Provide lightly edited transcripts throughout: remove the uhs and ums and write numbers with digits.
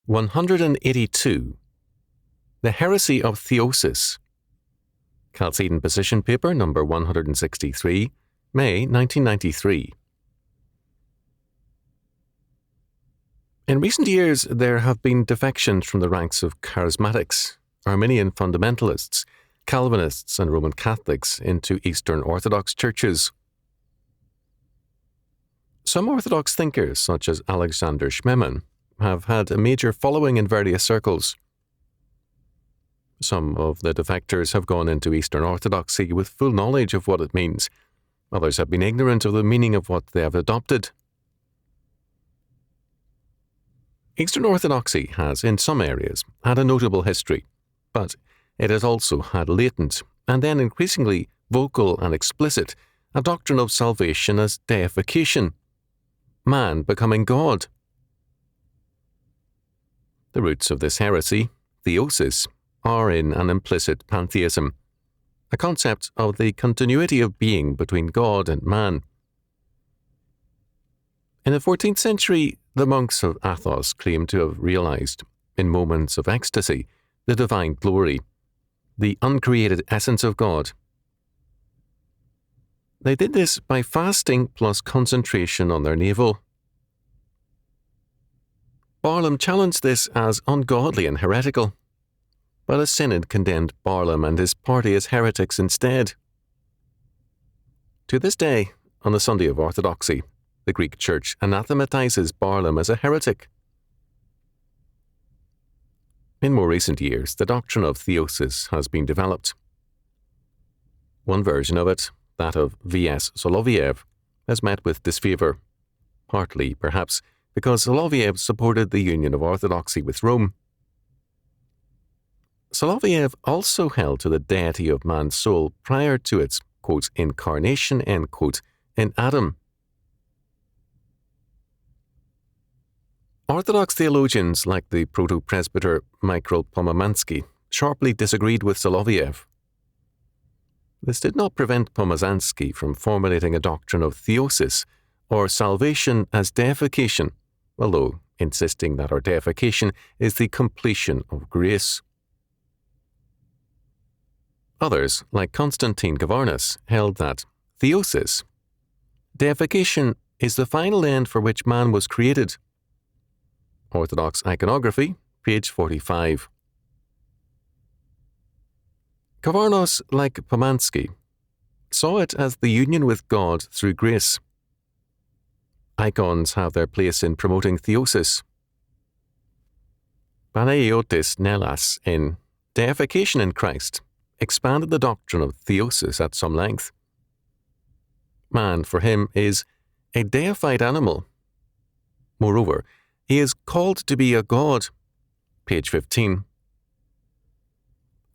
182. The Heresy of Theosis. Chalcedon Position Paper number 163, May 1993. In recent years, there have been defections from the ranks of charismatics, Arminian fundamentalists, Calvinists and Roman Catholics into Eastern Orthodox churches. Some Orthodox thinkers, such as Alexander Schmemann, have had a major following in various circles. Some of the defectors have gone into Eastern Orthodoxy with full knowledge of what it means. Others have been ignorant of the meaning of what they have adopted. Eastern Orthodoxy has, in some areas, had a notable history, but it has also had latent, and then increasingly vocal and explicit, a doctrine of salvation as deification, man becoming God. The roots of this heresy, theosis, are in an implicit pantheism, a concept of the continuity of being between God and man. In the 14th century, the monks of Athos claimed to have realized, in moments of ecstasy, the divine glory, the uncreated essence of God. They did this by fasting plus concentration on their navel. Barlaam challenged this as ungodly and heretical, but a synod condemned Barlaam and his party as heretics instead. To this day, on the Sunday of Orthodoxy, the Greek Church anathematizes Barlaam as a heretic. In more recent years, the doctrine of theosis has been developed. One version of it, that of V.S. Soloviev, has met with disfavor, partly, perhaps, because Soloviev supported the union of Orthodoxy with Rome. Soloviev also held to the deity of man's soul prior to its, quote, incarnation, end quote, in Adam. Orthodox theologians like the proto-presbyter Michael Pomazansky sharply disagreed with Soloviev. This did not prevent Pomazansky from formulating a doctrine of theosis, or salvation as deification, although insisting that our deification is the completion of grace. Others, like Constantine Gavarnis, held that theosis, deification, is the final end for which man was created. Orthodox Iconography, page 45. Gavarnos, like Pomazansky, saw it as the union with God through grace. Icons have their place in promoting theosis. Panayotis Nellas, in Deification in Christ, expanded the doctrine of theosis at some length. Man, for him, is a deified animal. Moreover, he is called to be a god, page 15.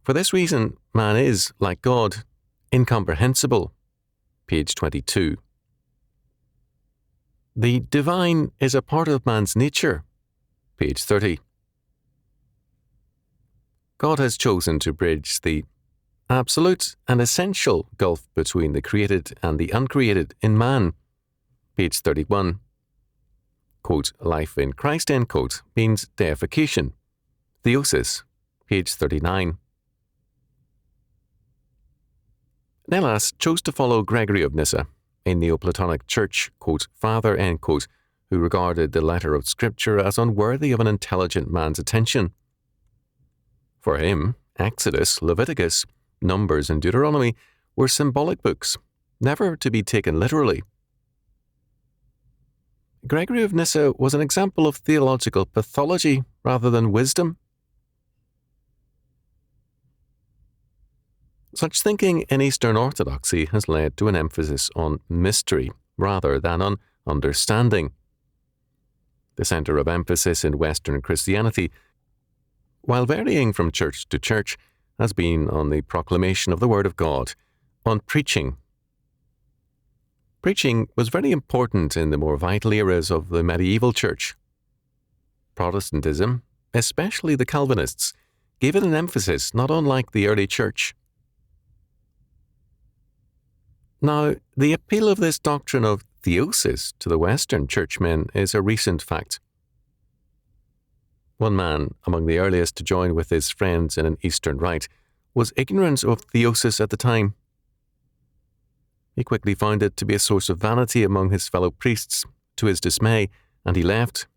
For this reason, man is, like God, incomprehensible, page 22. The divine is a part of man's nature, page 30. God has chosen to bridge the absolute and essential gulf between the created and the uncreated in man, page 31. Quote, life in Christ, end quote, means deification, theosis, page 39. Nellas chose to follow Gregory of Nyssa, a Neoplatonic church, quote, father, end quote, who regarded the letter of Scripture as unworthy of an intelligent man's attention. For him, Exodus, Leviticus, Numbers, and Deuteronomy were symbolic books, never to be taken literally. Gregory of Nyssa was an example of theological pathology rather than wisdom. Such thinking in Eastern Orthodoxy has led to an emphasis on mystery rather than on understanding. The center of emphasis in Western Christianity, while varying from church to church, has been on the proclamation of the Word of God, on preaching. Preaching was very important in the more vital eras of the medieval church. Protestantism, especially the Calvinists, gave it an emphasis not unlike the early church. Now, the appeal of this doctrine of theosis to the Western churchmen is a recent fact. One man, among the earliest to join with his friends in an Eastern rite, was ignorant of Theosis at the time. He quickly found it to be a source of vanity among his fellow priests, to his dismay, and he left.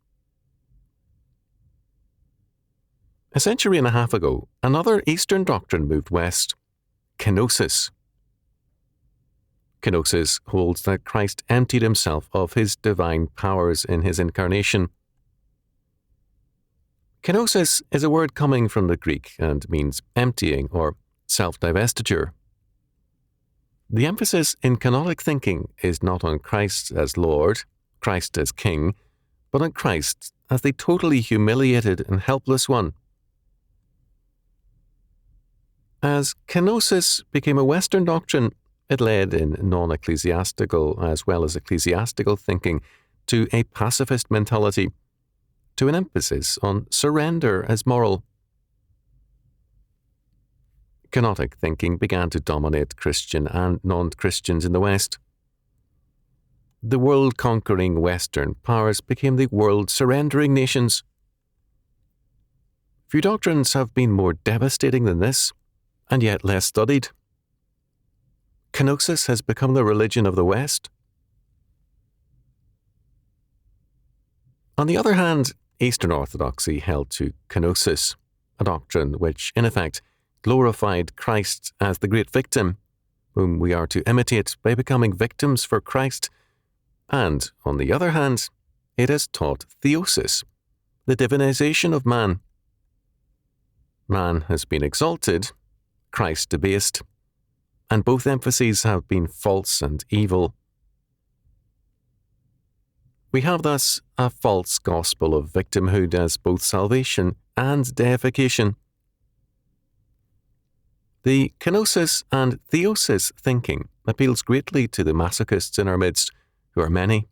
A century and a half ago, another Eastern doctrine moved west: kenosis. Kenosis holds that Christ emptied himself of his divine powers in his incarnation. Kenosis is a word coming from the Greek and means emptying or self-divestiture. The emphasis in canonic thinking is not on Christ as Lord, Christ as King, but on Christ as the totally humiliated and helpless one. As kenosis became a Western doctrine, it led in non-ecclesiastical as well as ecclesiastical thinking to a pacifist mentality, to an emphasis on surrender as moral. Kenotic thinking began to dominate Christian and non-Christians in the West. The world-conquering Western powers became the world-surrendering nations. Few doctrines have been more devastating than this, and yet less studied. Kenosis has become the religion of the West. On the other hand, Eastern Orthodoxy held to kenosis, a doctrine which, in effect, glorified Christ as the great victim, whom we are to imitate by becoming victims for Christ. And, on the other hand, it has taught theosis, the divinization of man. Man has been exalted, Christ debased, and both emphases have been false and evil. We have thus a false gospel of victimhood as both salvation and deification. The kenosis and theosis thinking appeals greatly to the masochists in our midst, who are many.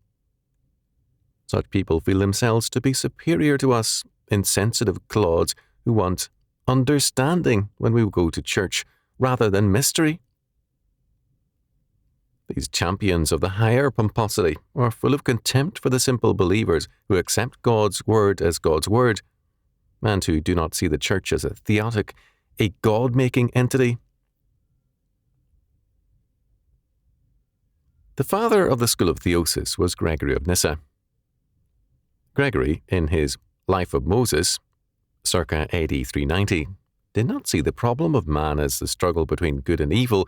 Such people feel themselves to be superior to us, insensitive clods who want understanding when we go to church rather than mystery. These champions of the higher pomposity are full of contempt for the simple believers who accept God's word as God's word, and who do not see the church as a theotic, a God-making entity. The father of the school of Theosis was Gregory of Nyssa. Gregory, in his Life of Moses, circa AD 390, did not see the problem of man as the struggle between good and evil,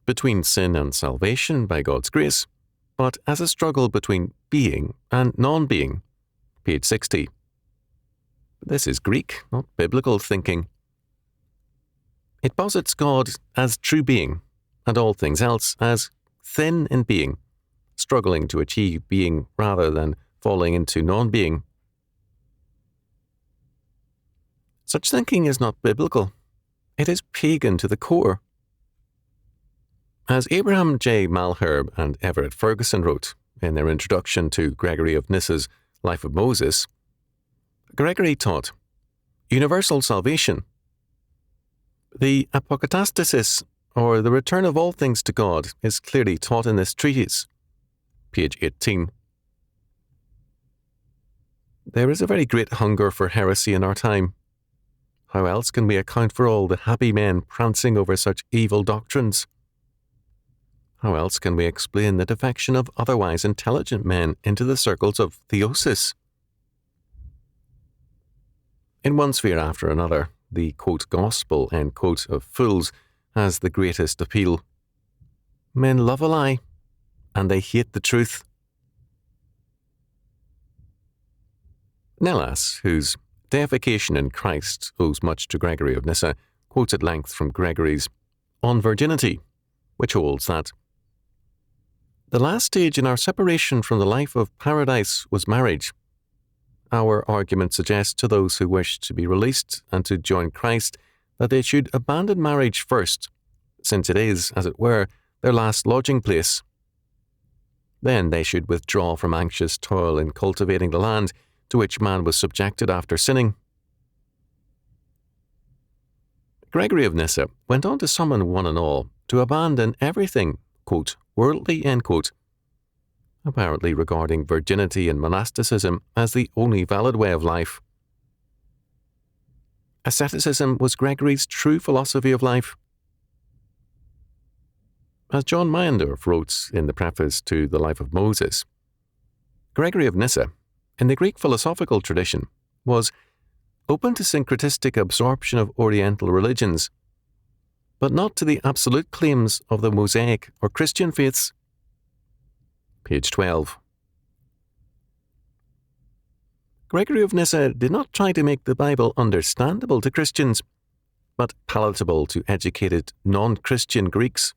between sin and salvation by God's grace, but as a struggle between being and non-being. Page 60. This is Greek, not biblical thinking. It posits God as true being, and all things else as thin in being, struggling to achieve being rather than falling into non-being. Such thinking is not biblical. It is pagan to the core. As Abraham J. Malherbe and Everett Ferguson wrote in their introduction to Gregory of Nyssa's Life of Moses, Gregory taught universal salvation. The apokatastasis, or the return of all things to God, is clearly taught in this treatise. Page 18. There is a very great hunger for heresy in our time. How else can we account for all the happy men prancing over such evil doctrines? How else can we explain the defection of otherwise intelligent men into the circles of theosis? In one sphere after another, the quote gospel end quote of fools has the greatest appeal. Men love a lie, and they hate the truth. Nellas, whose deification in Christ owes much to Gregory of Nyssa, quotes at length from Gregory's On Virginity, which holds that the last stage in our separation from the life of paradise was marriage. Our argument suggests to those who wish to be released and to join Christ that they should abandon marriage first, since it is, as it were, their last lodging place. Then they should withdraw from anxious toil in cultivating the land to which man was subjected after sinning. Gregory of Nyssa went on to summon one and all to abandon everything, quote, worldly, end quote, apparently regarding virginity and monasticism as the only valid way of life. Asceticism was Gregory's true philosophy of life. As John Meyendorff wrote in the preface to The Life of Moses, Gregory of Nyssa, in the Greek philosophical tradition, was open to syncretistic absorption of Oriental religions, but not to the absolute claims of the Mosaic or Christian faiths. Page 12. Gregory of Nyssa did not try to make the Bible understandable to Christians, but palatable to educated non-Christian Greeks.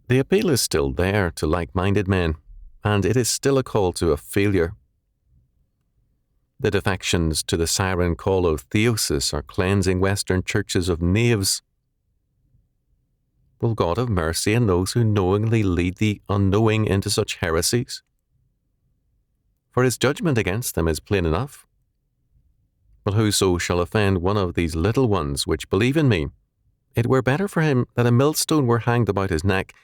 The appeal is still there to like-minded men, and it is still a call to a failure. The defections to the siren call of Theosis are cleansing Western churches of knaves. Will God have mercy on those who knowingly lead the unknowing into such heresies? For his judgment against them is plain enough. But whoso shall offend one of these little ones which believe in me, it were better for him that a millstone were hanged about his neck,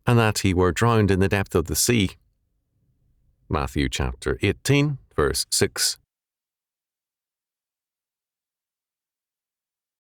and that he were drowned in the depth of the sea. Matthew chapter 18, verse 6.